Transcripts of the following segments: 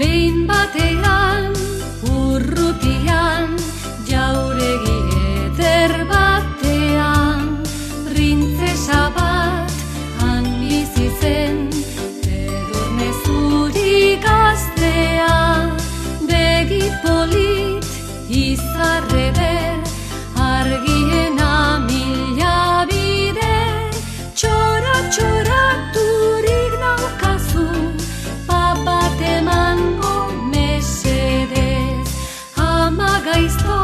Hein batean, urrutian, jauregi eder batean, printzesa bat han bizi zen, edurne zuri gaztea, begi polit, izar eder, argiena mila bider, txoraturik naukazu, papat emango mesedez. Ama gaizto,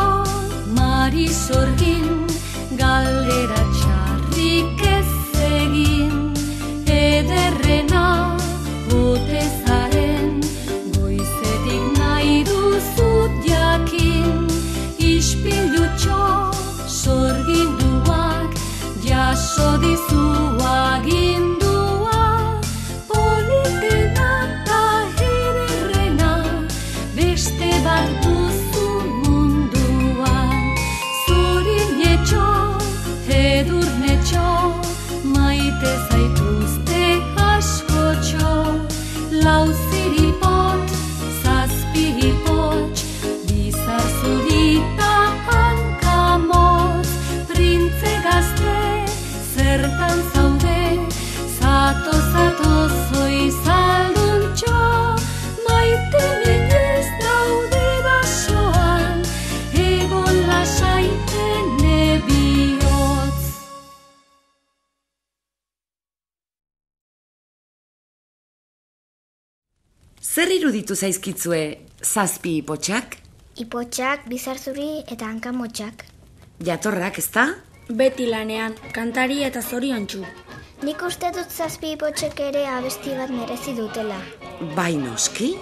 mari sorgin, galdera txarrik ez egin, ederrena ote zaren, goizetik nahi duzut jakin, ispilutxo sorginduak, jaso dizu agindua, politena eta ederrena, beste bat duzu munduan. Zurinetxo, edurnetxo, maite zaituzte askotxo, lau ziripot, zazpi hipots, bizar zurita hankamotz, printze gazte, zertan zaude, zato zoi zalduntxo, maite minez daude basoan, egon lasaiten nebihotz. Zer iruditu zaizkitzue zazpi ipotxak? Ipotxak, bizar zuri eta hankamotxak. Jatorrak, ezta? Beti lanean, kantari eta zoriontsu. Nik uste dut zazpi ipotxek ere abesti bat merezi dutela. Bai noski?